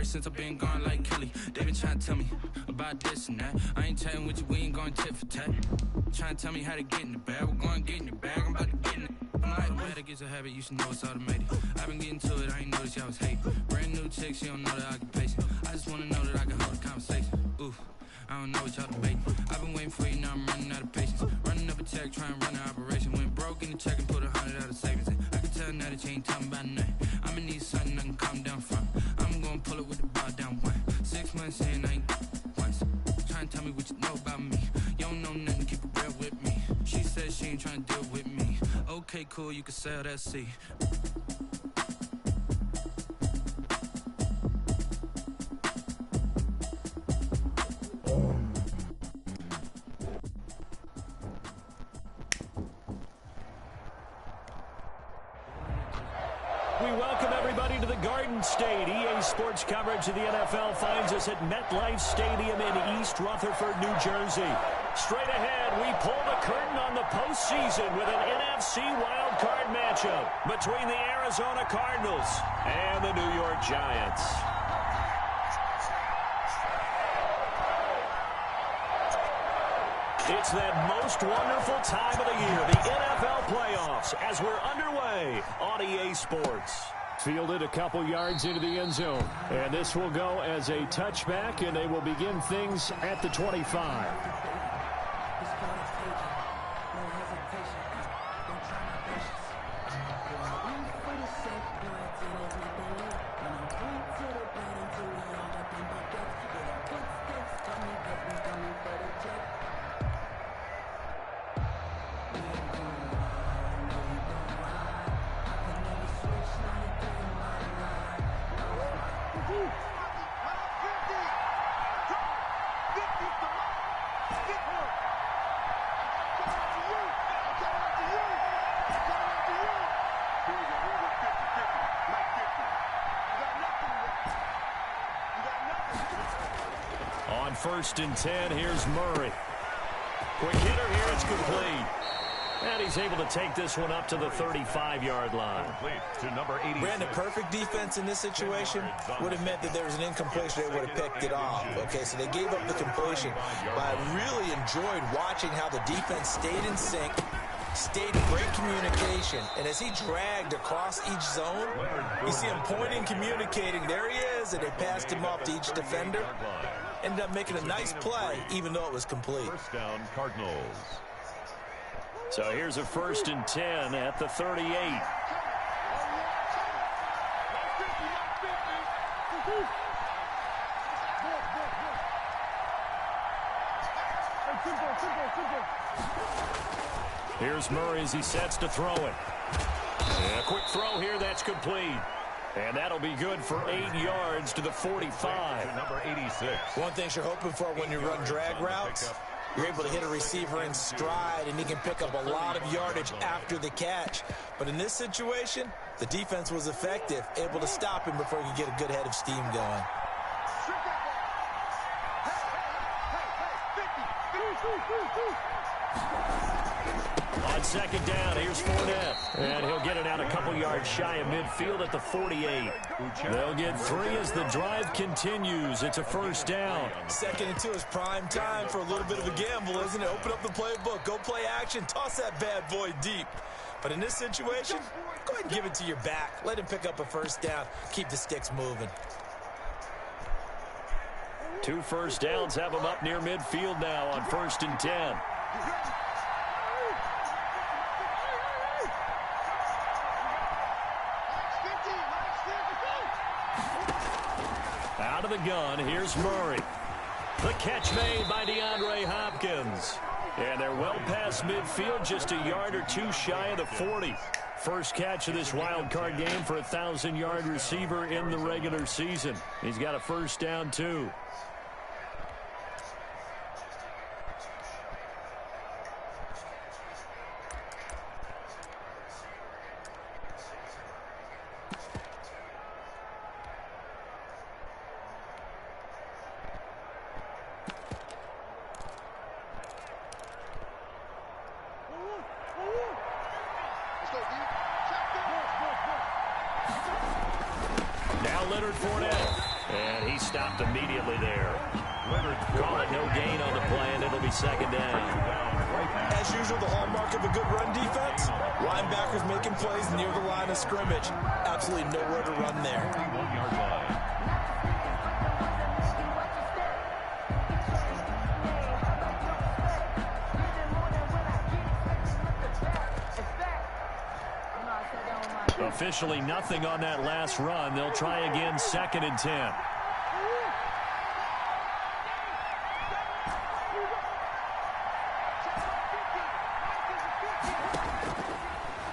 since I've been gone like Kelly. They been trying to tell me about this and that. I ain't chatting with you, we ain't going tit for tat. Trying to tell me how to get in the bag. We're going to get in the bag, I'm about to get in it. I'm like, bad, it gets a habit, you should know it's automated. I've been getting to it, I ain't noticed y'all was hating. Brand new chick, she don't know the occupation. I just wanna know that I can hold a conversation. Ooh, I don't know what y'all debating. I've been waiting for you, now I'm running out of patience. Running up a check, trying to run an operation. Went broke in the check and put 100 out of savings in. I can tell now that you ain't talking about nothing. I'ma need something I can calm down from. I'm gonna pull it with the bar down one. 6 months in, I ain't once. Trying to tell me what you know about me. You don't know nothing, keep it real with me. She said she ain't trying to deal with me. Okay, cool, you can sell that seat. We welcome everybody to the Garden State. EA Sports coverage of the NFL finds us at MetLife Stadium in East Rutherford, New Jersey. Straight ahead, we pull the curtain on the postseason with an NFC wildcard matchup between the Arizona Cardinals and the New York Giants. It's that most wonderful time of the year, the NFL playoffs, as we're underway on EA Sports. Fielded a couple yards into the end zone. And this will go as a touchback, and they will begin things at the 25. On 1st and 10, here's Murray. Quick hitter here, it's complete. And he's able to take this one up to the 35-yard line. Brandon, perfect defense in this situation would have meant that there was an incompletion. They would have picked it off. Okay, so they gave up the completion. But I really enjoyed watching how the defense stayed in sync, stayed in great communication. And as he dragged across each zone, you see him pointing, communicating. There he is, and they passed him off to each defender. Ended up making a nice play, even though it was complete. First down, Cardinals. So here's a 1st and 10 at the 38. Here's Murray as he sets to throw it. And a quick throw here, that's complete. And that'll be good for 8 yards to the 45. Number 86. One thing you're hoping for when you run drag routes, you're able to hit a receiver in stride, and he can pick up a lot of yardage after the catch. But in this situation, the defense was effective, able to stop him before he could get a good head of steam going. On 2nd down, here's Fournette. And he'll get it out a couple yards shy of midfield at the 48. They'll get 3 as the drive continues. It's a 1st down. 2nd and 2 is prime time for a little bit of a gamble, isn't it? Open up the playbook, go play action, toss that bad boy deep. But in this situation, go ahead and give it to your back. Let him pick up a 1st down. Keep the sticks moving. 2 1st downs have him up near midfield now on 1st and 10. Out of the gun, here's Murray. The catch made by DeAndre Hopkins. And they're well past midfield, just a yard or 2 shy of the 40. First catch of this wild card game for a 1,000-yard receiver in the regular season. He's got a 1st down, too. stopped immediately there. Call it no gain on the play, and it'll be second down. As usual, the hallmark of a good run defense, linebackers making plays near the line of scrimmage. Absolutely nowhere to run there. 31-yard line. Officially nothing on that last run. They'll try again, 2nd and 10.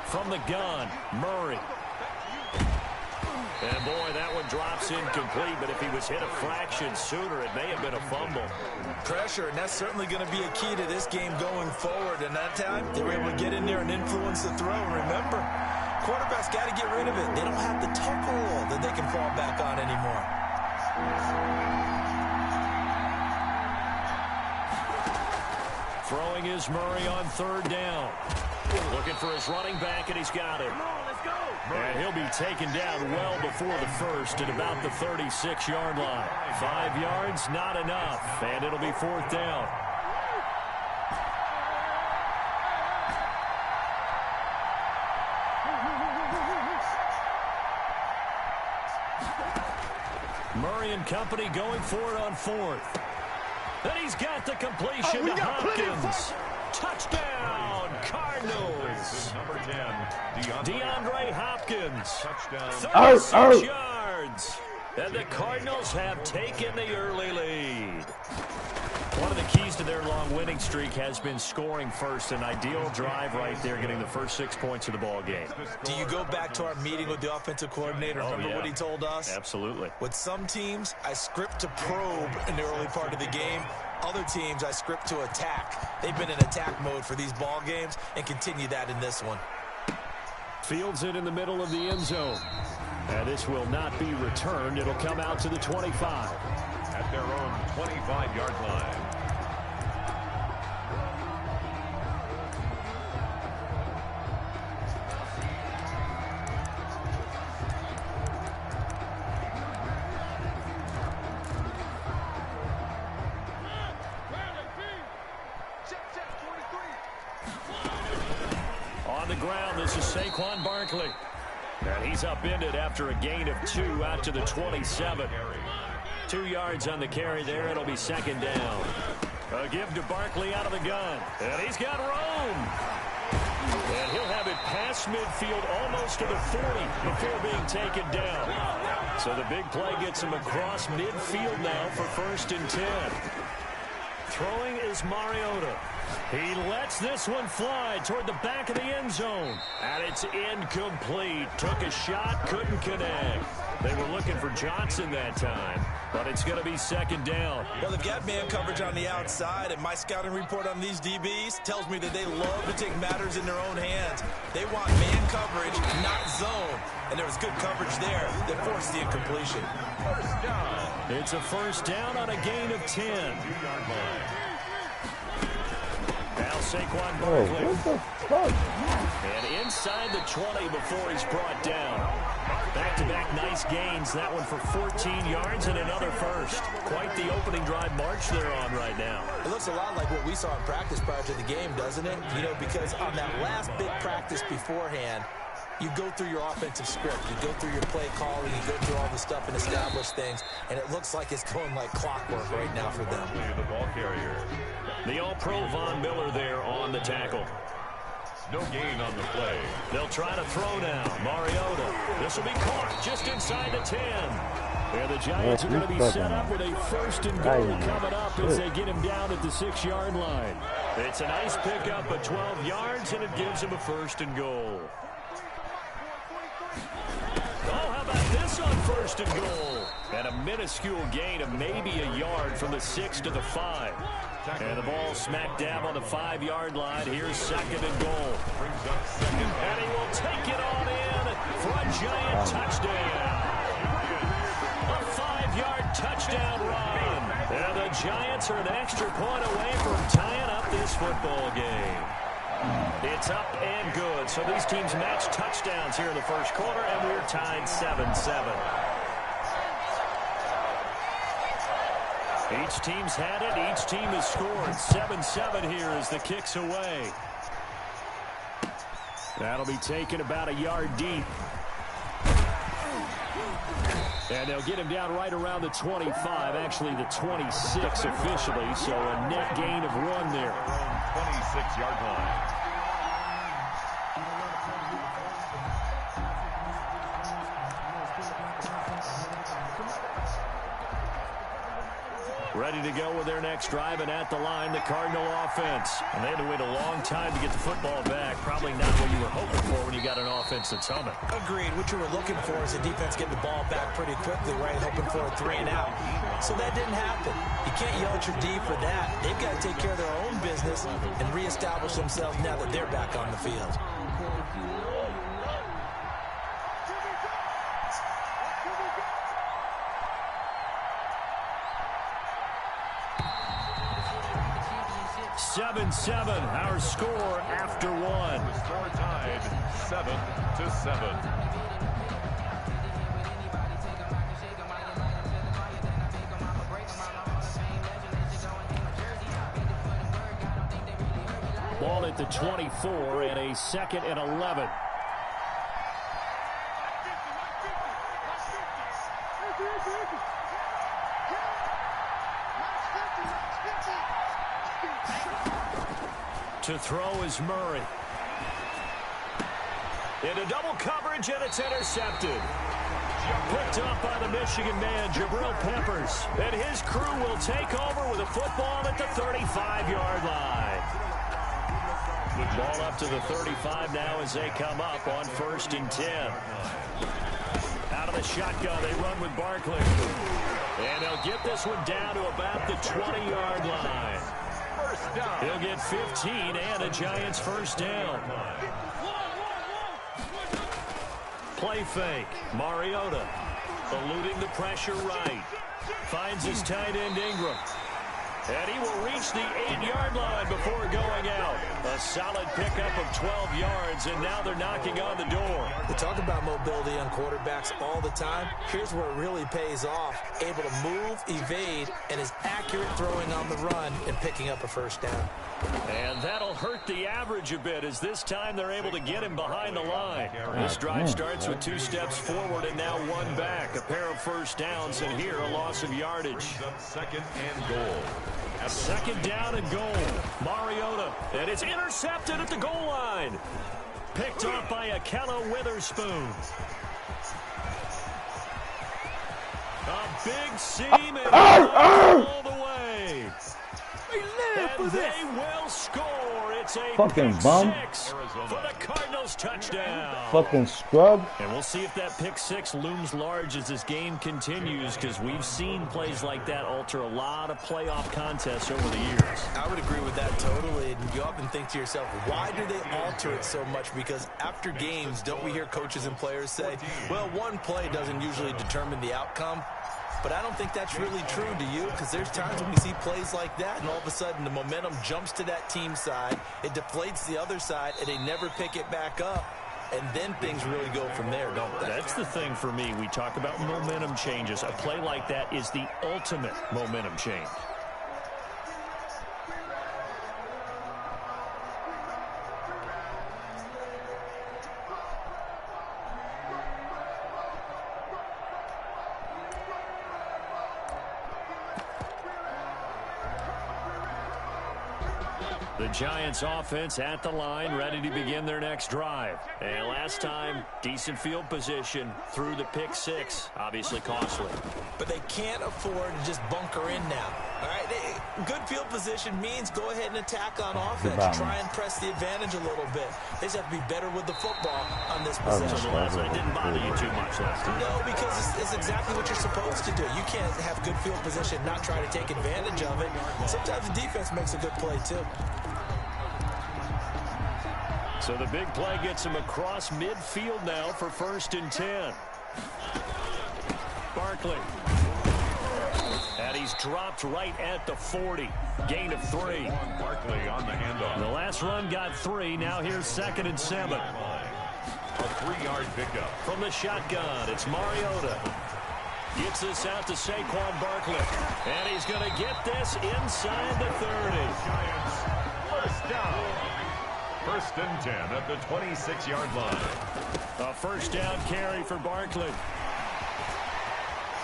From the gun, Murray. And boy, that one drops incomplete, but if he was hit a fraction sooner, it may have been a fumble. Pressure, and that's certainly going to be a key to this game going forward. And that time, they were able to get in there and influence the throw. Remember, quarterbacks got to get rid of it. They don't have the tuck rule that they can fall back on anymore. Throwing is Murray on 3rd down. Looking for his running back, and he's got it. And he'll be taken down well before the first at about the 36-yard line. 5 yards, not enough, and it'll be 4th down. Murray and company going for it on 4th. And he's got the completion to Hopkins. Touchdown, Cardinals. Number 10, DeAndre Hopkins. Touchdown. 36 yards. And the Cardinals have taken the early lead. One of the keys to their long winning streak has been scoring first. An ideal drive right there, getting the first 6 points of the ball game. Do you go back to our meeting with the offensive coordinator? Remember what he told us? Absolutely. With some teams, I script to probe in the early part of the game. Other teams, I script to attack. They've been in attack mode for these ball games and continue that in this one. Fields it in the middle of the end zone. And this will not be returned. It'll come out to the 25. At their own 25-yard line. On the ground, this is Saquon Barkley. And he's upended after a gain of 2 out to the 27. 2 yards on the carry there. It'll be 2nd down. A give to Barkley out of the gun. And he's got room. And he'll have it past midfield almost to the 40 before being taken down. So the big play gets him across midfield now for 1st and 10. Throwing is Mariota. He lets this one fly toward the back of the end zone. And it's incomplete. Took a shot, couldn't connect. They were looking for Johnson that time, but it's going to be 2nd down. Well, they've got man coverage on the outside, and my scouting report on these DBs tells me that they love to take matters in their own hands. They want man coverage, not zone. And there was good coverage there that forced the incompletion. 1st down. It's a 1st down on a gain of 10. 2-yard line. Now Saquon Barkley. And inside the 20 before he's brought down. Back-to-back nice gains. That one for 14 yards and another first. Quite the opening drive march they're on right now. It looks a lot like what we saw in practice prior to the game, doesn't it? You know, because on that last big practice beforehand, you go through your offensive script, you go through your play calling, you go through all the stuff and establish things, and it looks like it's going like clockwork right now for them. The ball carrier. The All-Pro Von Miller there on the tackle. No gain on the play. They'll try to throw now. Mariota. This will be caught just inside the 10. And the Giants are going to be set up with a 1st and goal coming up as they get him down at the 6-yard line. It's a nice pickup of 12 yards, and it gives him a 1st and goal. Oh, how about this on 1st and goal? And a minuscule gain of maybe a yard from the 6 to the 5. And the ball smack dab on the 5-yard line. Here's 2nd and goal. Brings up 2nd. And he will take it on in for a Giant touchdown. A 5-yard touchdown run. And the Giants are an extra point away from tying up this football game. It's up and good. So these teams match touchdowns here in the 1st quarter, and we're tied 7-7. Each team's had it. Each team has scored. 7-7 here as the kick's away. That'll be taken about a yard deep. And they'll get him down right around the 25, actually the 26 officially, so a net gain of 1 there. 26-yard line. Ready to go with their next drive, and at the line, the Cardinal offense. And they had to wait a long time to get the football back. Probably not what you were hoping for when you got an offense that's humming. Agreed. What you were looking for is the defense getting the ball back pretty quickly, right? Hoping for a 3 and out. So that didn't happen. You can't yell at your D for that. They've got to take care of their own business and reestablish themselves now that they're back on the field. Our score after 1. The score tied 7-7. Ball at the 24 and a 2nd and 11. To throw is Murray. Into double coverage, and it's intercepted. Picked up by the Michigan man, Jabril Peppers. And his crew will take over with a football at the 35-yard line. Ball up to the 35 now as they come up on 1st and 10. Out of the shotgun, they run with Barkley. And they'll get this one down to about the 20-yard line. He'll get 15 and a Giants first down. Play fake. Mariota eluding the pressure right. Finds his tight end Ingram. And he will reach the 8-yard line before going out. A solid pickup of 12 yards, and now they're knocking on the door. They talk about mobility on quarterbacks all the time. Here's where it really pays off. Able to move, evade, and is accurate throwing on the run and picking up a first down. And that'll hurt the average a bit, as this time they're able to get him behind the line. This drive starts with 2 steps forward and now 1 back. A pair of first downs, and here a loss of yardage. 2nd and goal. 2nd down and goal. Mariota, and it's intercepted at the goal line. Picked up by Akella Witherspoon. A big seam and all the way. And they will score. It's a fucking pick bum. 6 for the Cardinals touchdown. Fucking scrub. And we'll see if that pick 6 looms large as this game continues, because we've seen plays like that alter a lot of playoff contests over the years. I would agree with that totally. And you often think to yourself, why do they alter it so much? Because after games, don't we hear coaches and players say, well, one play doesn't usually determine the outcome? But I don't think that's really true, do you? Because there's times when we see plays like that, and all of a sudden the momentum jumps to that team side, it deflates the other side, and they never pick it back up. And then things really go from there, don't they? That's the thing for me. We talk about momentum changes. A play like that is the ultimate momentum change. The Giants offense at the line, ready to begin their next drive. And last time, decent field position through the pick 6. Obviously costly. But they can't afford to just bunker in now. All right, good field position means go ahead and attack on offense. Try and press the advantage a little bit. They just have to be better with the football on this possession. So the last night didn't bother you too much last time. No, because it's exactly what you're supposed to do. You can't have good field position, not try to take advantage of it. Sometimes the defense makes a good play, too. So the big play gets him across midfield now for 1st and 10. Barkley. And he's dropped right at the 40. Gain of 3. Barkley on the handoff. The last run got 3. Now here's 2nd and 7. A 3-yard pickup. From the shotgun, it's Mariota. Gets this out to Saquon Barkley. And he's going to get this inside the 30. Giants, first down. First and 10 at the 26-yard line. A first down carry for Barkley.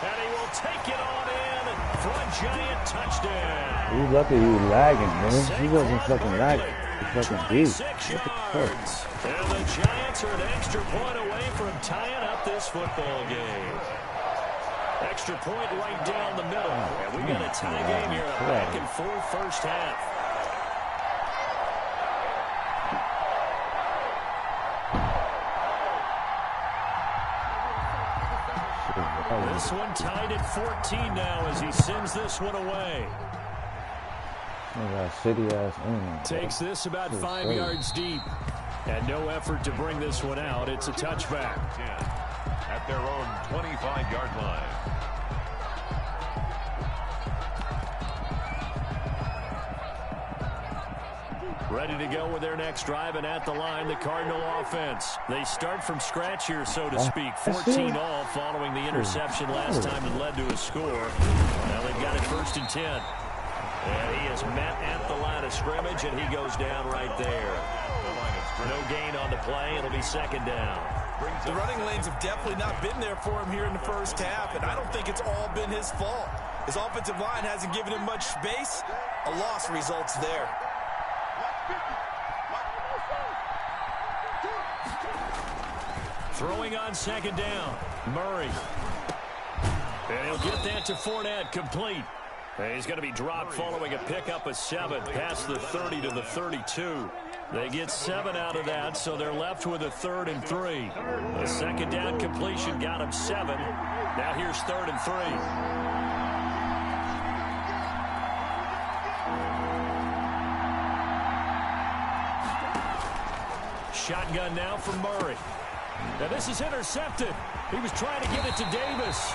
And he will take it on in for a Giant touchdown. He's lucky he was lagging, man. He wasn't fucking lagging. He fucking beat. 26 yards. And the Giants are an extra point away from tying up this football game. Extra point right down the middle. And we got a tie game here, a back and forth first half. This one tied at 14 now as he sends this one away. Takes this about 5 yards deep. And no effort to bring this one out. It's a touchback. At their own 25-yard line. Ready to go with their next drive, and at the line, the Cardinal offense. They start from scratch here, so to speak. 14 all following the interception last time that led to a score. Now they've got it first and 10. And he is met at the line of scrimmage, and he goes down right there. No gain on the play. It'll be second down. The running lanes have definitely not been there for him here in the first half, and I don't think it's all been his fault. His offensive line hasn't given him much space. A loss results there. Throwing on second down. Murray. And he'll get that to Fournette, complete. And he's going to be dropped following a pickup of 7 past the 30 to the 32. They get 7 out of that, so they're left with a 3rd and 3. The second down completion got him 7. Now here's 3rd and 3. Shotgun now from Murray. Now this is intercepted. He was trying to get it to Davis.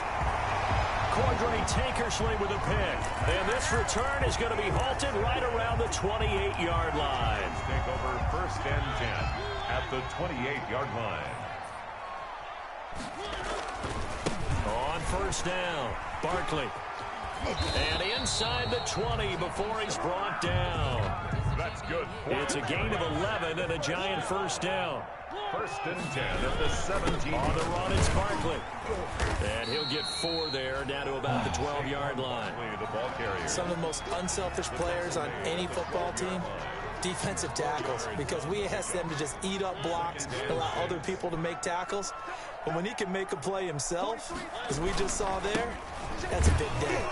Cordray Tankersley with a pick. And this return is going to be halted right around the 28-yard line. Take over first and 10 at the 28-yard line. On first down, Barkley. And inside the 20 before he's brought down. That's good. It's a gain of 11 and a Giant first down. First and 10 at the 17. On the run, it's Barkley. And he'll get 4 there, down to about the 12-yard line. The ball carrier. Some of the most unselfish players on any football team, defensive tackles, because we ask them to just eat up blocks, allow other people to make tackles. But when he can make a play himself, as we just saw there, that's a big day.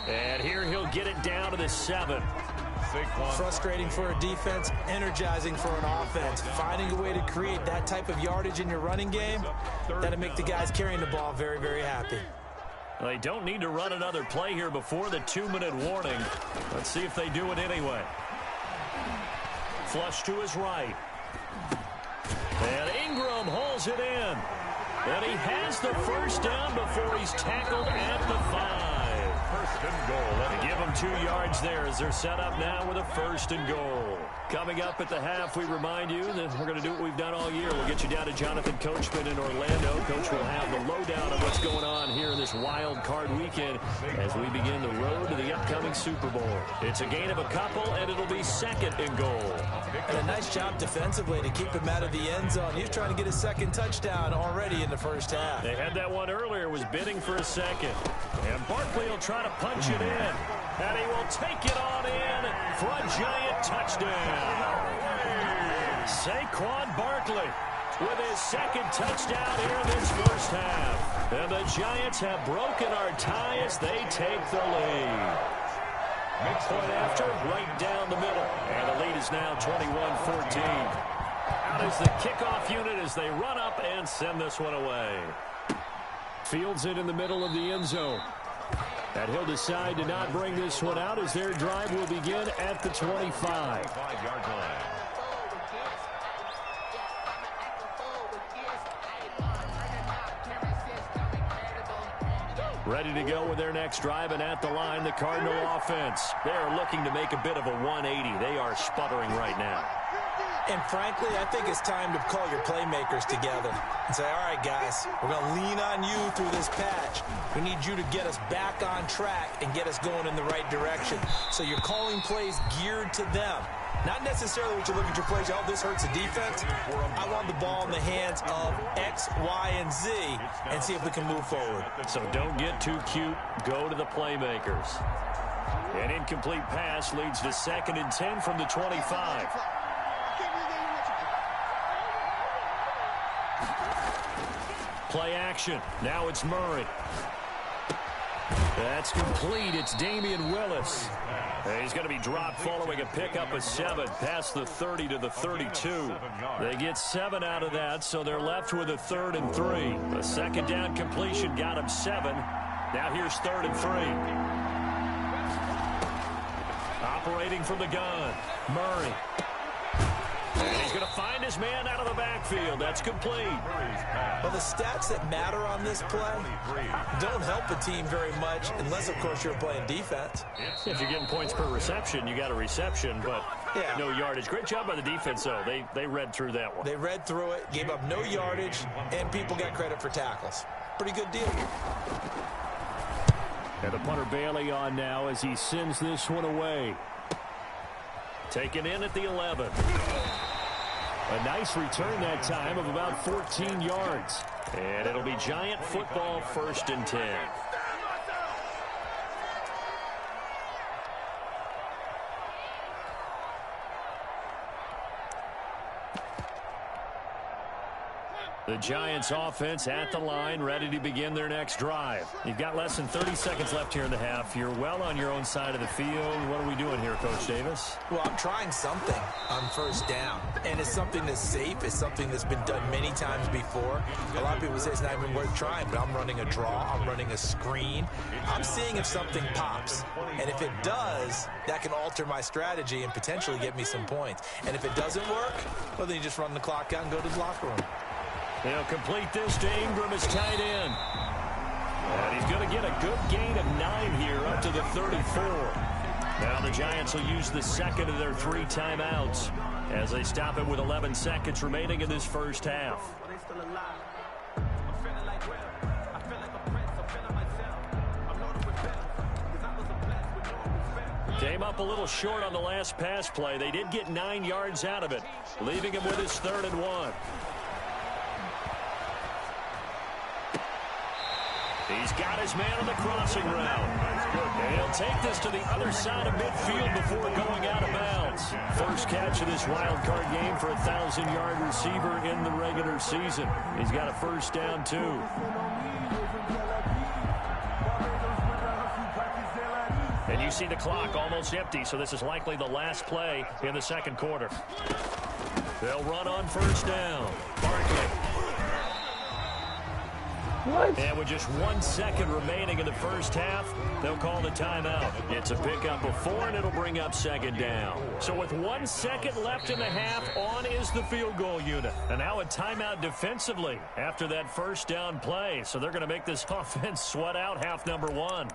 And here he'll get it down to the 7. Frustrating for a defense, energizing for an offense. Finding a way to create that type of yardage in your running game, that'll make the guys carrying the ball very, very happy. They don't need to run another play here before the 2-minute warning. Let's see if they do it anyway. Flush to his right. And Ingram hauls it in. And he has the first down before he's tackled at the 5. First and goal. Give them 2 yards there as they're set up now with a first and goal. Coming up at the half, we remind you that we're going to do what we've done all year. We'll get you down to Jonathan Coachman in Orlando. Coach will have the lowdown of what's going on here in this wild card weekend as we begin the road to the upcoming Super Bowl. It's a gain of a couple, and it'll be second and goal. And a nice job defensively to keep him out of the end zone. He was trying to get his second touchdown already in the first half. They had that one earlier, was bidding for a second. And Barkley will try to punch it in. And he will take it on in for a Giant touchdown. Saquon Barkley with his second touchdown here in this first half. And the Giants have broken our tie as they take the lead. Point after, right down the middle. And the lead is now 21-14. Out is the kickoff unit as they run up and send this one away. Fields it in the middle of the end zone. And he'll decide to not bring this one out as their drive will begin at the 25. 5-yard line. Ready to go with their next drive, and at the line, the Cardinal offense. They are looking to make a bit of a 180. They are sputtering right now. And frankly, I think it's time to call your playmakers together and say, all right, guys, we're going to lean on you through this patch. We need you to get us back on track and get us going in the right direction. So you're calling plays geared to them. Not necessarily what you look at your plays, oh, this hurts the defense. I want the ball in the hands of X, Y, and Z and see if we can move forward. So don't get too cute. Go to the playmakers. An incomplete pass leads to 2nd and 10 from the 25. Play action. Now it's Murray. That's complete. It's Damian Willis. He's going to be dropped following a pickup of 7 past the 30 to the 32. They get 7 out of that, so they're left with a 3rd and 3. A 2nd down completion got him 7. Now here's 3rd and 3. Operating from the gun, Murray. And he's going to find his man out of the backfield. That's complete. Well, the stats that matter on this play don't help a team very much unless, of course, you're playing defense. If you're getting points per reception, you got a reception, but no yardage. Great job by the defense, though. They read through that one. They read through it, gave up no yardage, and people got credit for tackles. Pretty good deal. And the punter Bailey on now as he sends this one away. Taken in at the 11. A nice return that time of about 14 yards. And it'll be Giant football, 1st and 10. The Giants offense at the line, ready to begin their next drive. You've got less than 30 seconds left here in the half. You're well on your own side of the field. What are we doing here, Coach Davis? Well, I'm trying something on 1st down. And it's something that's safe. It's something that's been done many times before. A lot of people say it's not even worth trying, but I'm running a draw. I'm running a screen. I'm seeing if something pops. And if it does, that can alter my strategy and potentially get me some points. And if it doesn't work, well, then you just run the clock out and go to the locker room. They'll complete this to Ingram as tight end. And he's going to get a good gain of 9 here up to the 34. Now the Giants will use the 2nd of their 3 timeouts as they stop it with 11 seconds remaining in this first half. Came up a little short on the last pass play. They did get 9 yards out of it, leaving him with his 3rd and 1. He's got his man on the crossing route. And he'll take this to the other side of midfield before going out of bounds. First catch of this wild card game for a 1,000-yard receiver in the regular season. He's got a 1st down, too. And you see the clock almost empty, so this is likely the last play in the 2nd quarter. They'll run on 1st down. Barkley. What? And with just 1 second remaining in the first half, they'll call the timeout. It's a pickup of 4, and it'll bring up 2nd down. So with 1 second left in the half, on is the field goal unit. And now a timeout defensively after that 1st down play. So they're going to make this offense sweat out half number 1.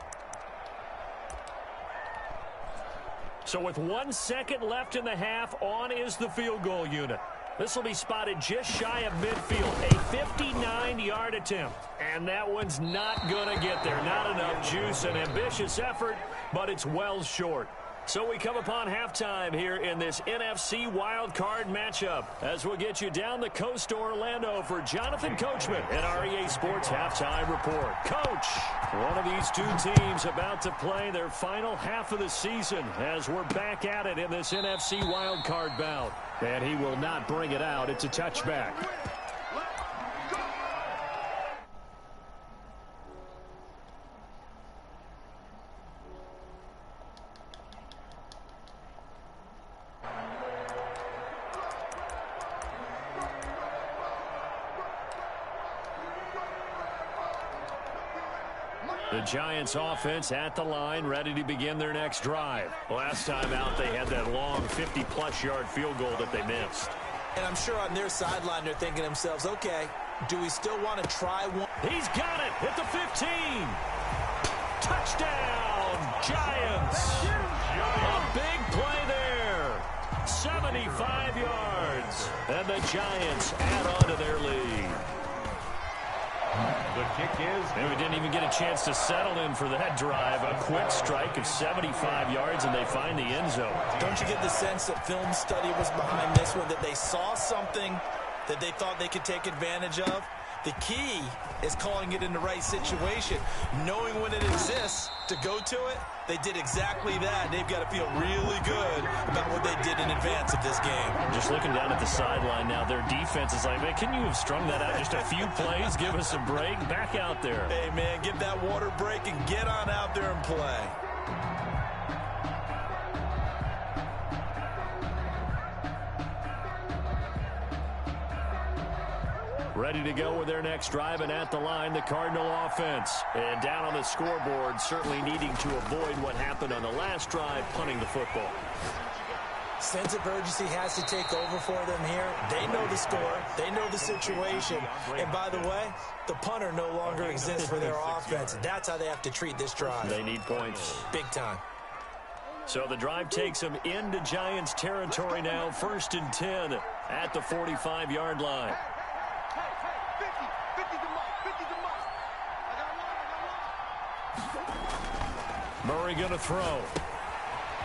So with 1 second left in the half, on is the field goal unit. This will be spotted just shy of midfield. A 59-yard attempt. And that one's not going to get there. Not enough juice. An ambitious effort, but it's well short. So we come upon halftime here in this NFC wildcard matchup as we'll get you down the coast to Orlando for Jonathan Coachman and our EA Sports Halftime Report. Coach, one of these 2 teams about to play their final half of the season as we're back at it in this NFC wildcard bout. And he will not bring it out. It's a touchback. The Giants offense at the line, ready to begin their next drive. Last time out, they had that long 50-plus yard field goal that they missed. And I'm sure on their sideline, they're thinking to themselves, okay, do we still want to try one? He's got it at the 15. Touchdown, Giants. A big play there. 75 yards. And the Giants add on to their lead. The kick is... And we didn't even get a chance to settle in for that drive. A quick strike of 75 yards, and they find the end zone. Don't you get the sense that film study was behind this one, that they saw something that they thought they could take advantage of? The key is calling it in the right situation, knowing when it exists to go to it. They did exactly that. They've got to feel really good about what they did in advance of this game. Just looking down at the sideline now, their defense is like, man, can you have strung that out just a few plays? Give us a break. Back out there. Hey, man, give that water break and get on out there and play. Ready to go with their next drive, and at the line, the Cardinal offense. And down on the scoreboard, certainly needing to avoid what happened on the last drive, punting the football. Sense of urgency has to take over for them here. They know the score. They know the situation. And by the way, the punter no longer exists for their offense. That's how they have to treat this drive. They need points. Big time. So the drive takes them into Giants territory now. 1st and 10 at the 45-yard line. Murray going to throw.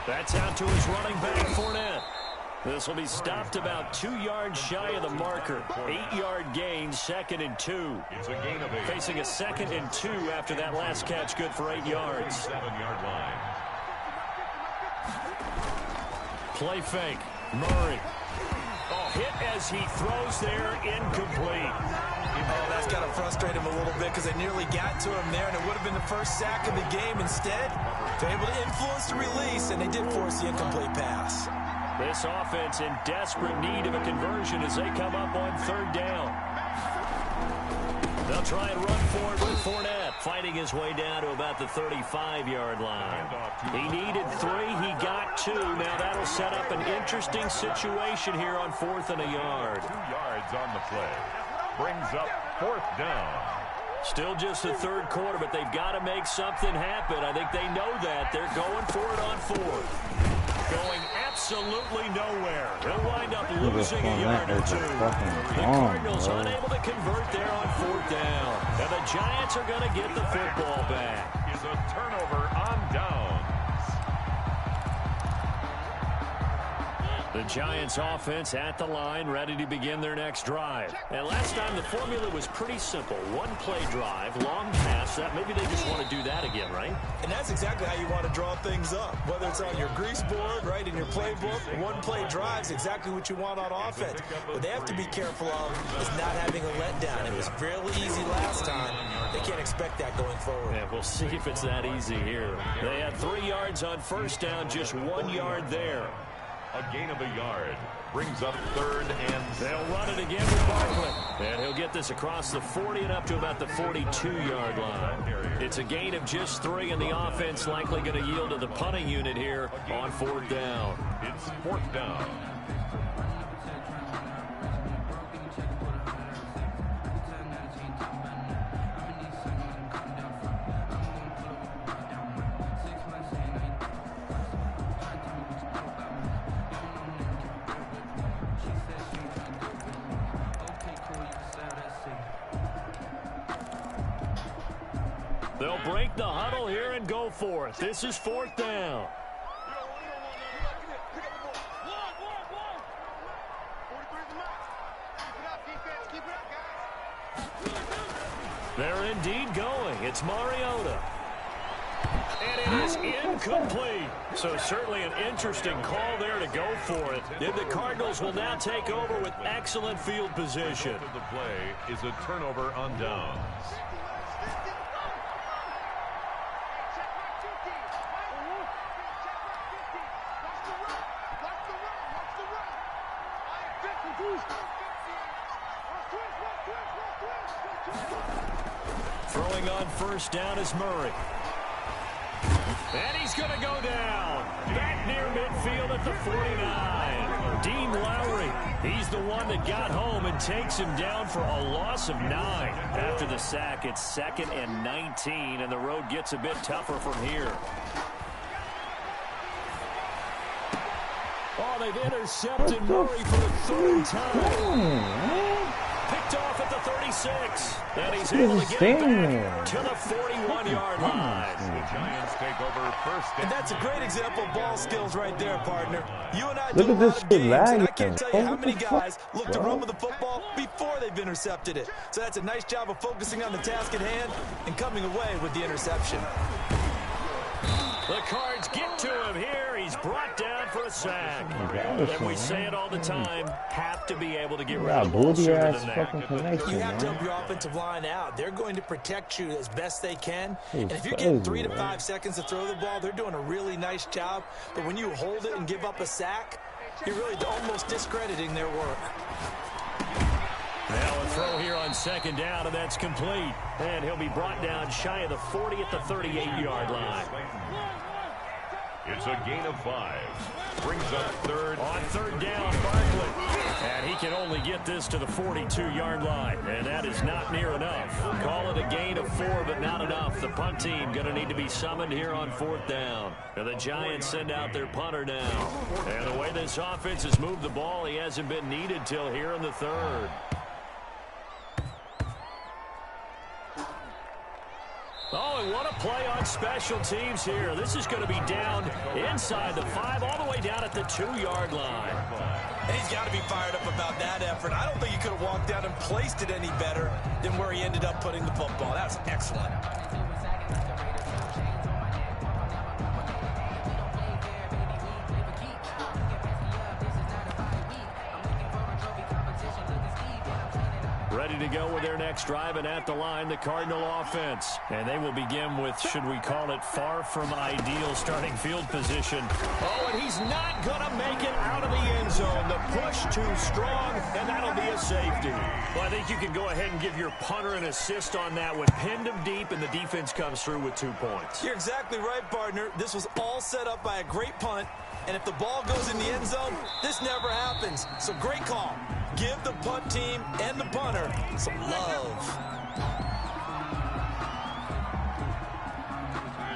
That's out to his running back, Fournette. This will be stopped about 2 yards shy of the marker. 8-yard gain, 2nd and 2. It's a gain of 8. Facing a 2nd and 2 after that last catch, good for 8 yards. 7-yard line. Play fake. Murray. Oh, hit as he throws there, incomplete. Oh, that's got to frustrate him a little bit because they nearly got to him there, and it would have been the first sack of the game. Instead, they're able to influence the release, and they did force the incomplete pass. This offense in desperate need of a conversion as they come up on 3rd down. They'll try and run for it with Fournette, fighting his way down to about the 35-yard line. He needed 3. He got 2. Now that'll set up an interesting situation here on 4th and a yard. 2 yards on the play. Brings up 4th down. Still just the 3rd quarter, but they've got to make something happen. I think they know that. They're going for it on 4th. Going absolutely nowhere. They'll wind up losing a yard or 2. The Cardinals unable to convert there on 4th down. And the Giants are going to get the football back. Is a turnover on downs. The Giants offense at the line, ready to begin their next drive. And last time the formula was pretty simple. 1-play drive, long pass. That maybe they just want to do that again, right? And that's exactly how you want to draw things up. Whether it's on your grease board, right, in your playbook, 1-play drives, exactly what you want on offense. What they have to be careful of is not having a letdown. It was fairly easy last time. They can't expect that going forward. Yeah, we'll see if it's that easy here. They had 3 yards on 1st down, just 1 yard there. A gain of a yard. Brings up 3rd and... They'll run it again with Barkley. And he'll get this across the 40 and up to about the 42-yard line. It's a gain of just 3, and the offense likely going to yield to the punting unit here on 4th down. It's 4th down. They'll break the huddle here and go for it. This is 4th down. They're indeed going. It's Mariota. And it is incomplete. So certainly an interesting call there to go for it. And the Cardinals will now take over with excellent field position. The play is a turnover on downs. Throwing on 1st down is Murray. And he's going to go down. Back near midfield at the 49. Dean Lowry, he's the one that got home and takes him down for a loss of 9. After the sack, it's 2nd and 19, and the road gets a bit tougher from here. Oh, Well, they've intercepted Murray for the third time. Picked off at the 36. And he's able to get back to the 41-yard line. The Giants take over first. And that's a great example of ball skills right there, partner. You and I Look do a at lot this of games, and I lag. can't tell you how many guys look to run with the football before they've intercepted it. So that's a nice job of focusing on the task at hand and coming away with the interception. The Cards get to him here. He's brought down for a sack. And we say it all the time, have to be able to get rid of the ball sooner than that. You have to help your offensive line out. They're going to protect you as best they can. And if you're getting 3 to 5 seconds to throw the ball, they're doing a really nice job. But when you hold it and give up a sack, you're really almost discrediting their work. Now a throw here on second down, and that's complete. And he'll be brought down shy of the 40 at the 38-yard line. It's a gain of 5. Brings up third. On third down, Barkley. And he can only get this to the 42-yard line. And that is not near enough. Call it a gain of 4, but not enough. The punt team going to need to be summoned here on fourth down. And the Giants send out their punter now. And the way this offense has moved the ball, he hasn't been needed till here in the third. Oh, and what a play on special teams here. This is going to be down inside the 5, all the way down at the 2-yard line. And he's got to be fired up about that effort. I don't think he could have walked down and placed it any better than where he ended up putting the football. That was excellent. Ready to go with their next drive, and at the line, the Cardinal offense. And they will begin with, should we call it, far from ideal starting field position. Oh, and he's not going to make it out of the end zone. The push too strong, and that'll be a safety. Well, I think you can go ahead and give your punter an assist on that one. Pinned him deep, and the defense comes through with 2 points. You're exactly right, partner. This was all set up by a great punt, and if the ball goes in the end zone, this never happens. So great call. Give the punt team and the punter some love.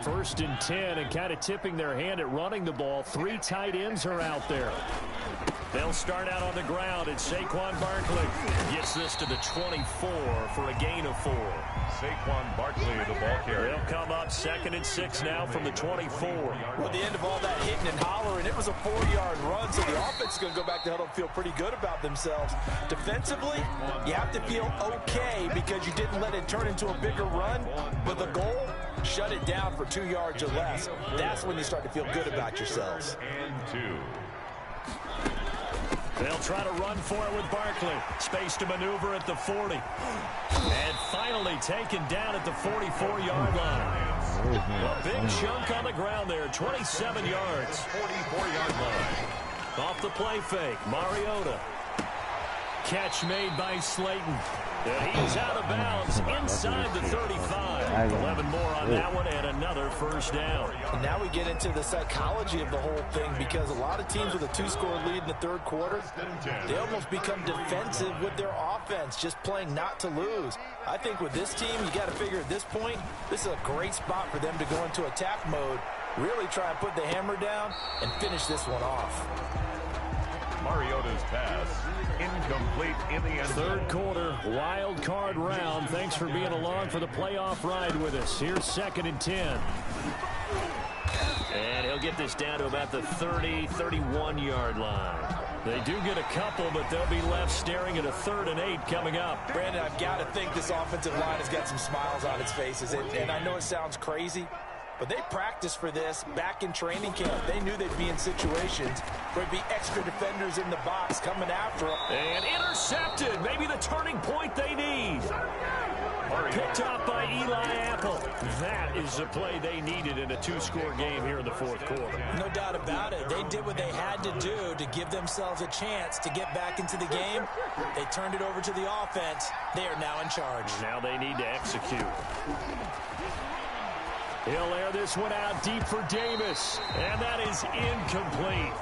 First and 10, and kind of tipping their hand at running the ball. 3 tight ends are out there. They'll start out on the ground, and Saquon Barkley gets this to the 24 for a gain of 4. Saquon Barkley, the ball carrier. They'll come up 2nd and 6 now from the 24. Well, at the end of all that hitting and hollering, it was a 4-yard run, so the offense is going to go back to huddle and feel pretty good about themselves. Defensively, you have to feel okay because you didn't let it turn into a bigger run, but the goal, shut it down for 2 yards or less. That's when you start to feel good about yourselves. And 2. They'll try to run for it with Barkley. Space to maneuver at the 40. And finally taken down at the 44-yard line. A big chunk on the ground there, 27 yards. 44-yard line. Off the play fake, Mariota. Catch made by Slayton. And he's out of bounds inside the 35. 11 more on that one and another first down. And now we get into the psychology of the whole thing because a lot of teams with a 2-score lead in the third quarter, they almost become defensive with their offense, just playing not to lose. I think with this team, you got to figure at this point, this is a great spot for them to go into attack mode, really try and put the hammer down and finish this one off. Mariota's pass, incomplete in the end zone. Third quarter, wild card round. Thanks for being along for the playoff ride with us. Here's 2nd and 10. And he'll get this down to about the 30, 31-yard line. They do get a couple, but they'll be left staring at a 3rd and 8 coming up. Brandon, I've got to think this offensive line has got some smiles on its faces. And I know it sounds crazy, but they practiced for this back in training camp. They knew they'd be in situations where there'd be extra defenders in the box coming after them. And intercepted. Maybe the turning point they need. Picked up by Eli Apple. That is the play they needed in a 2-score game here in the fourth quarter. No doubt about it. They did what they had to do to give themselves a chance to get back into the game. They turned it over to the offense. They are now in charge. Now they need to execute. He'll air this one out deep for Davis. And that is incomplete.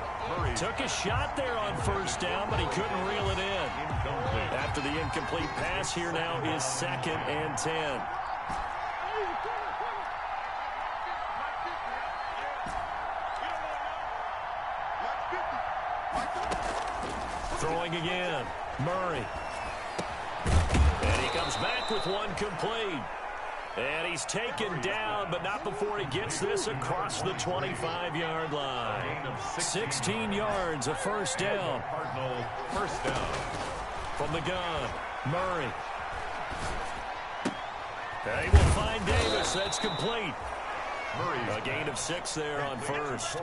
Took a shot there on first down, but he couldn't reel it in. After the incomplete pass, here now is 2nd and 10. Throwing again. Murray. And he comes back with one complete. And he's taken down, but not before he gets this across the 25-yard line. 16 yards, a first down. Cardinal first down. From the gun, Murray. They will find Davis. That's complete. A gain of 6 there on first.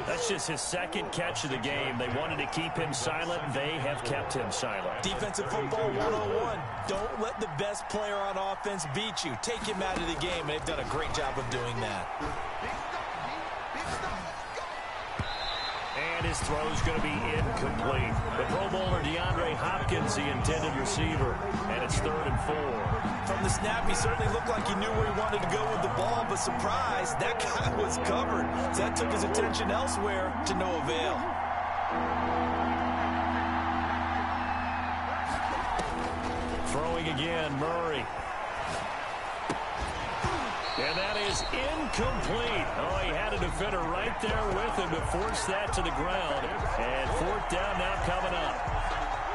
That's just his second catch of the game. They wanted to keep him silent. They have kept him silent. Defensive football 101. Don't let the best player on offense beat you. Take him out of the game. They've done a great job of doing that. And his throw is going to be incomplete. The Pro Bowler DeAndre Hopkins, the intended receiver. And it's 3rd and 4. From the snap, he certainly looked like he knew where he wanted to go with the ball, but surprise, that guy was covered. So that took his attention elsewhere to no avail. Throwing again, Murray. And that is incomplete. Oh, he had a defender right there with him to force that to the ground. And 4th down now coming up.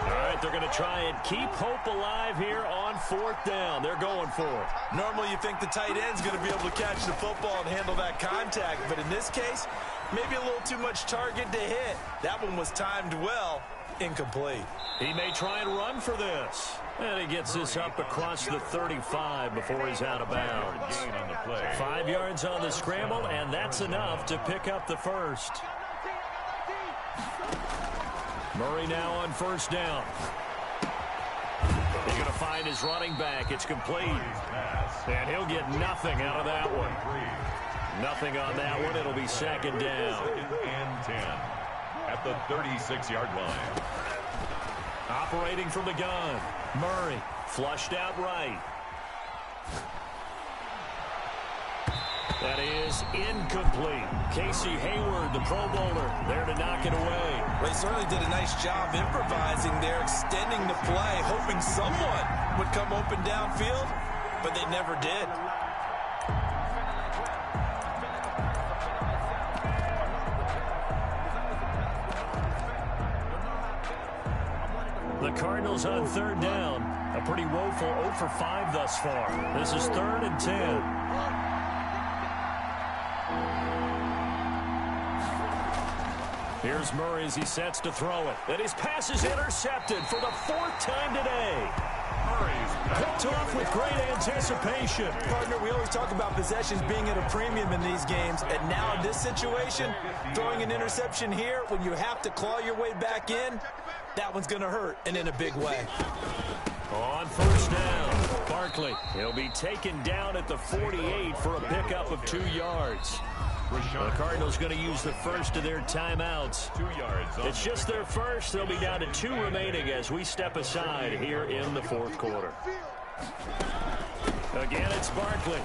All right, they're going to try and keep hope alive here on 4th down. They're going for it. Normally you think the tight end's going to be able to catch the football and handle that contact, but in this case, maybe a little too much target to hit. That one was timed well. Incomplete. He may try and run for this. And he gets this up across the 35 before he's out of bounds. 5 yards on the scramble, and that's enough to pick up the first. Murray now on 1st down. He's going to find his running back. It's complete. And he'll get nothing out of that one. Nothing on that one. It'll be 2nd down. 2nd and 10 at the 36-yard line. Operating from the gun. Murray flushed out right. That is incomplete. Casey Hayward, the Pro Bowler, there to knock it away. Well, he certainly did a nice job improvising there, extending the play, hoping someone would come open downfield, but they never did. The Cardinals on 3rd down. A pretty woeful 0 for 5 thus far. This is 3rd and 10. Here's Murray as he sets to throw it. And his pass is intercepted for the 4th time today. Picked off with great anticipation. Partner, we always talk about possessions being at a premium in these games, and now in this situation, throwing an interception here when you have to claw your way back in, that one's going to hurt, and in a big way. On 1st down, Barkley. He'll be taken down at the 48 for a pickup of 2 yards. The Cardinals going to use the first of their timeouts. 2 yards. It's just their first. They'll be down to 2 remaining as we step aside here in the 4th quarter. Again, it's Barkley.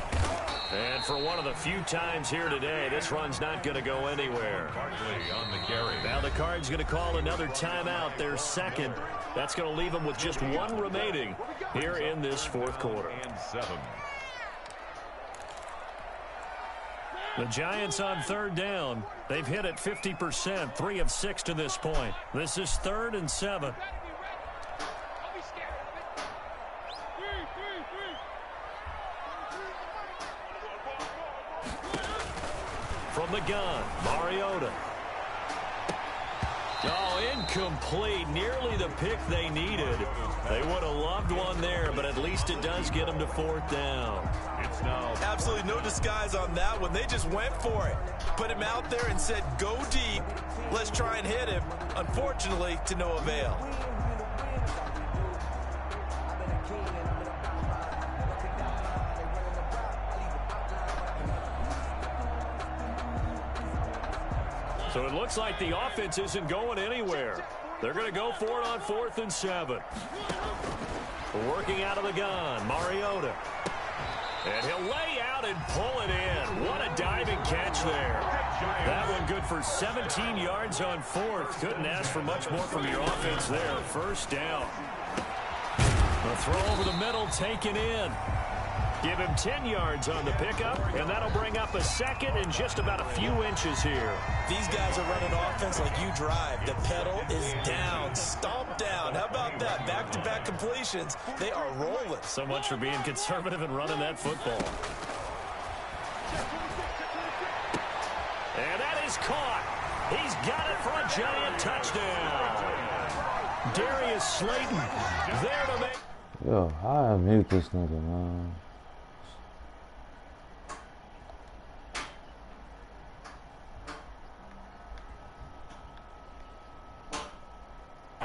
And for one of the few times here today, this run's not going to go anywhere. Barkley on the carry. Now the Cards going to call another timeout, their second. That's going to leave them with just 1 remaining here in this 4th quarter. And 7. The Giants on 3rd down. They've hit it 50%, 3 of 6 to this point. This is 3rd and 7. From the gun, Mariota. Oh, incomplete. Nearly the pick they needed. They would have loved one there, but at least it does get them to 4th down. It's now Absolutely no disguise on that one. They just went for it. Put him out there and said, go deep. Let's try and hit him. Unfortunately, to no avail. So it looks like the offense isn't going anywhere. They're going to go for it on 4th and 7. Working out of the gun, Mariota. And he'll lay out and pull it in. What a diving catch there. That one good for 17 yards on 4th. Couldn't ask for much more from your offense there. 1st down. The throw over the middle taken in. Give him 10 yards on the pickup, and that'll bring up a second and just about a few inches here. These guys are running offense like you drive. The pedal is down, stomp down. How about that? Back-to-back completions. They are rolling. So much for being conservative and running that football. And that is caught. He's got it for a giant touchdown. Darius Slayton there to make. Yo, I mute this nigga, man.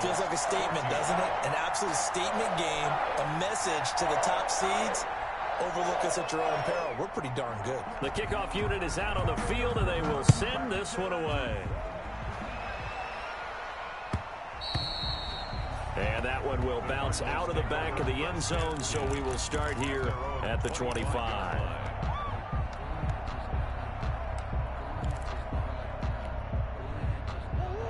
Feels like a statement, doesn't it? An absolute statement game, a message to the top seeds. Overlook us at your own peril. We're pretty darn good. The kickoff unit is out on the field, and they will send this one away. And that one will bounce out of the back of the end zone, so we will start here at the 25.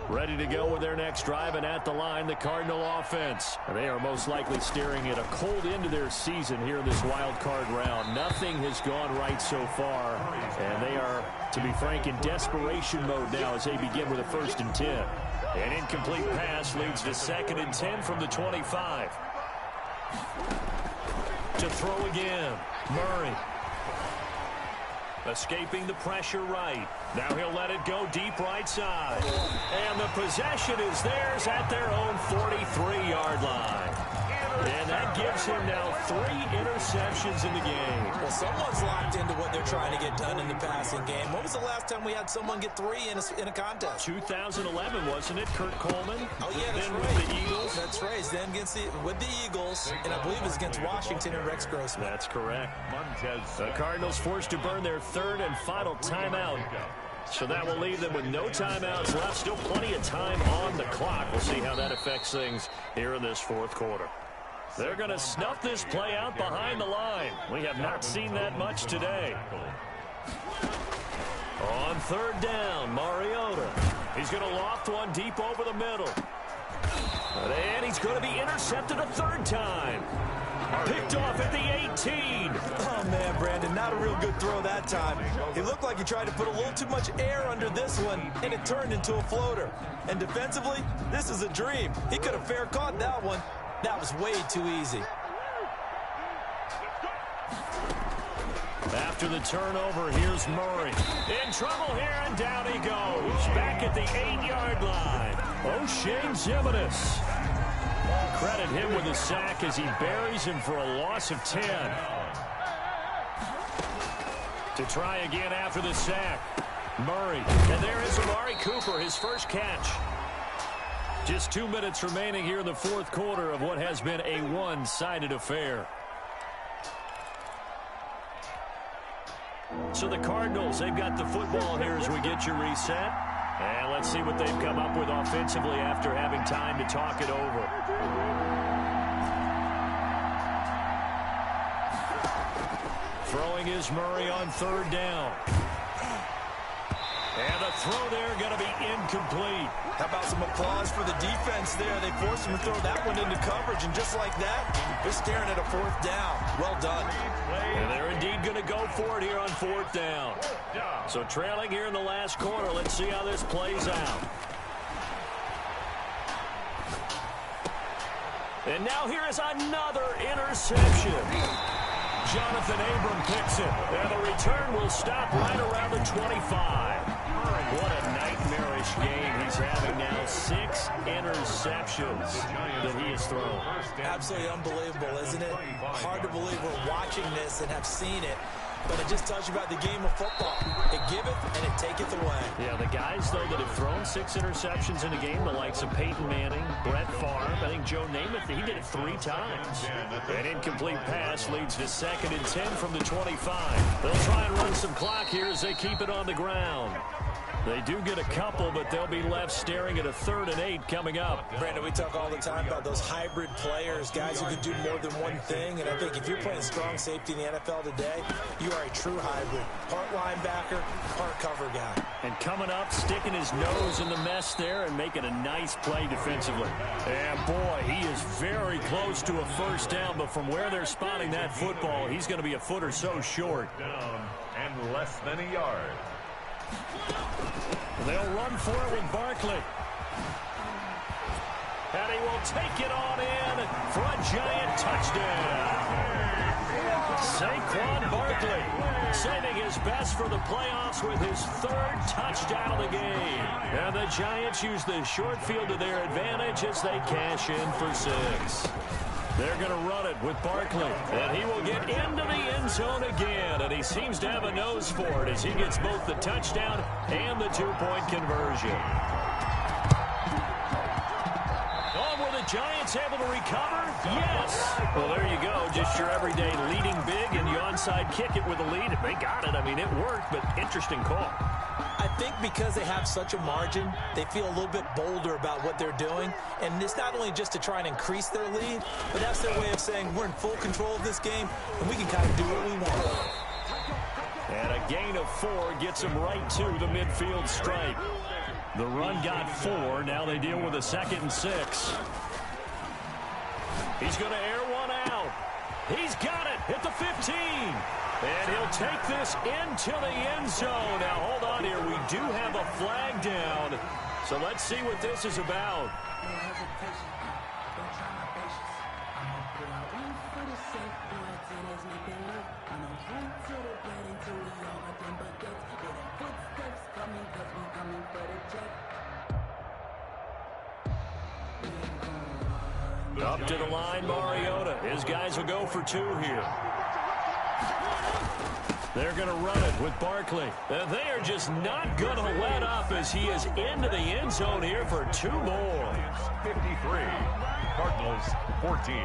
Ready to go with their next drive, and at the line, the Cardinal offense. They are most likely staring at a cold end to their season here in this wild card round. Nothing has gone right so far, and they are, to be frank, in desperation mode now as they begin with a 1st and 10. An incomplete pass leads to 2nd and 10 from the 25. To throw again, Murray. Escaping the pressure right. Now he'll let it go deep right side. And the possession is theirs at their own 43-yard line. And that gives him now 3 interceptions in the game. Well, someone's locked into what they're trying to get done in the passing game. When was the last time we had someone get 3 in a contest? 2011, wasn't it? Kurt Coleman. Oh, yeah, that's then right. With the Eagles. That's right. Then with the Eagles, and I believe it was against Washington and Rex Grossman. That's correct. The Cardinals forced to burn their 3rd and final timeout. So that will leave them with no timeouts left. Still plenty of time on the clock. We'll see how that affects things here in this 4th quarter. They're going to snuff this play out behind the line. We have not seen that much today. On 3rd down, Mariota. He's going to loft one deep over the middle. And he's going to be intercepted a 3rd time. Picked off at the 18. Oh, man, Brandon, not a real good throw that time. He looked like he tried to put a little too much air under this one, and it turned into a floater. And defensively, this is a dream. He could have fair caught that one. That was way too easy. After the turnover, here's Murray. In trouble here, and down he goes. Back at the 8-yard line. O'Shane Zimenez. Credit him with a sack as he buries him for a loss of 10. To try again after the sack. Murray. And there is Amari Cooper, his first catch. Just 2 minutes remaining here in the 4th quarter of what has been a one-sided affair. So the Cardinals, they've got the football here as we get you reset. And let's see what they've come up with offensively after having time to talk it over. Throwing is Murray on 3rd down. And the throw there going to be incomplete. How about some applause for the defense there? They forced him to throw that one into coverage, and just like that, they're staring at a 4th down. Well done. And they're indeed going to go for it here on 4th down. So trailing here in the last quarter. Let's see how this plays out. And now here is another interception. Jonathan Abram picks it. And the return will stop right around the 25. What a nightmarish game he's having now. 6 interceptions that he has thrown. Absolutely unbelievable, isn't it? Hard to believe we're watching this and have seen it. But it just tells you about the game of football. It giveth and it taketh away. Yeah, the guys, though, that have thrown 6 interceptions in a game, the likes of Peyton Manning, Brett Favre, I think Joe Namath, he did it 3 times. An incomplete pass leads to 2nd and 10 from the 25. They'll try and run some clock here as they keep it on the ground. They do get a couple, but they'll be left staring at a 3rd and 8 coming up. Brandon, we talk all the time about those hybrid players, guys who can do more than one thing. And I think if you're playing strong safety in the NFL today, you are a true hybrid. Part linebacker, part cover guy. And coming up, sticking his nose in causing the mess there and making a nice play defensively. And, boy, he is very close to a first down, but from where they're spotting that football, he's going to be a foot or so short. Down and less than a yard. They'll run for it with Barkley. And he will take it on in for a giant touchdown. Saquon Barkley saving his best for the playoffs with his third touchdown of the game. And the Giants use the short field to their advantage as they cash in for 6. They're going to run it with Barkley. And he will get into the end zone again. And he seems to have a nose for it as he gets both the touchdown and the 2-point conversion. Giants able to recover? Yes. Well, there you go. Just your everyday leading big, and you onside kick it with a lead. If they got it, I mean, it worked, but interesting call. I think because they have such a margin, they feel a little bit bolder about what they're doing. And it's not only just to try and increase their lead, but that's their way of saying we're in full control of this game, and we can kind of do what we want. And a gain of 4 gets them right to the midfield stripe. The run got 4. Now they deal with a 2nd and 6. He's going to air one out. He's got it at the 15. And he'll take this into the end zone. Now, hold on here. We do have a flag down. So let's see what this is about. Up to the line, Mariota. His guys will go for 2 here. They're going to run it with Barkley. They are just not going to let up as he is into the end zone here for 2 more. 53, Cardinals 14.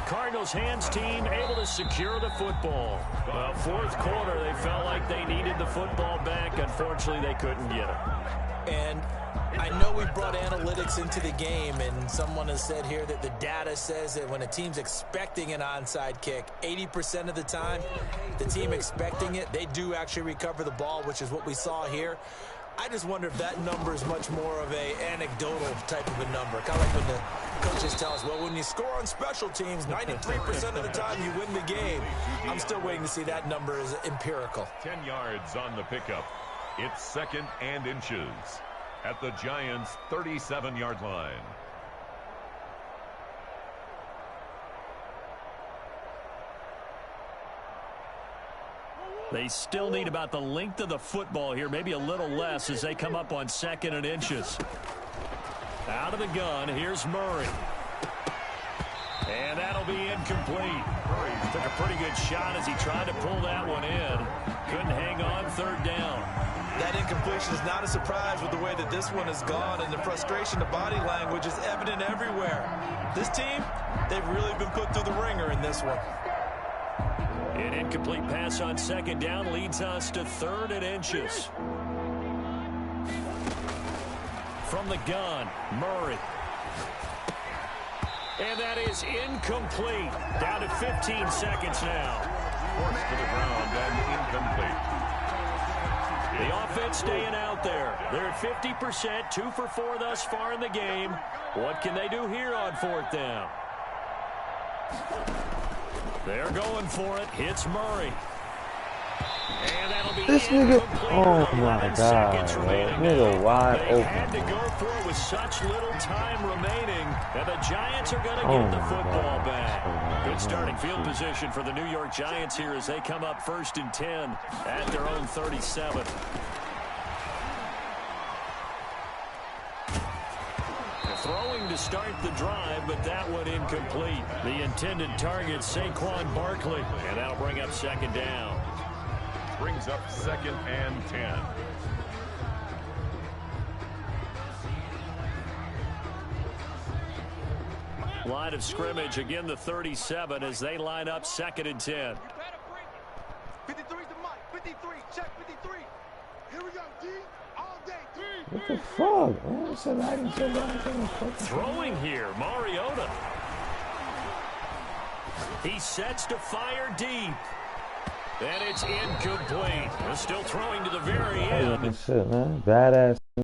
Cardinals hands team able to secure the football. Well, 4th quarter, they felt like they needed the football back. Unfortunately, they couldn't get it. And I know we brought analytics into the game, and someone has said here that the data says that when a team's expecting an onside kick, 80% of the time, the team expecting it, they do actually recover the ball, which is what we saw here. I just wonder if that number is much more of a anecdotal type of a number. Kind of like when the coaches tell us, well, when you score on special teams, 93% of the time you win the game. I'm still waiting to see that number is empirical. 10 yards on the pickup. It's 2nd and inches at the Giants' 37-yard line. They still need about the length of the football here, maybe a little less as they come up on 2nd and inches. Out of the gun, here's Murray. And that'll be incomplete. Murray took a pretty good shot as he tried to pull that one in. Couldn't hang on 3rd down. That incompletion is not a surprise with the way that this one has gone, and the frustration, the body language is evident everywhere. This team, they've really been put through the ringer in this one. An incomplete pass on 2nd down leads us to 3rd and inches. From the gun, Murray. And that is incomplete. Down to 15 seconds now. Forced to the ground and incomplete. The offense staying out there. They're at 50%, 2 for 4 thus far in the game. What can they do here on 4th down? They're going for it. Hits Murray. And that'll be this nigga. Oh my God. Nigga wide open. They had to go for it with such little time remaining. And the Giants are going to get the football back. Good starting field position for the New York Giants here as they come up 1st and 10 at their own 37. Throwing to start the drive, but that one incomplete. The intended target, Saquon Barkley, and that'll bring up 2nd down. Brings up 2nd and 10. Line of scrimmage, again the 37 as they line up 2nd and 10. What the fuck? Man, it's lagging so bad. Throwing here, Mariota. He sets to fire deep. And it's incomplete. Still throwing to the very end. Shit, man. Badass.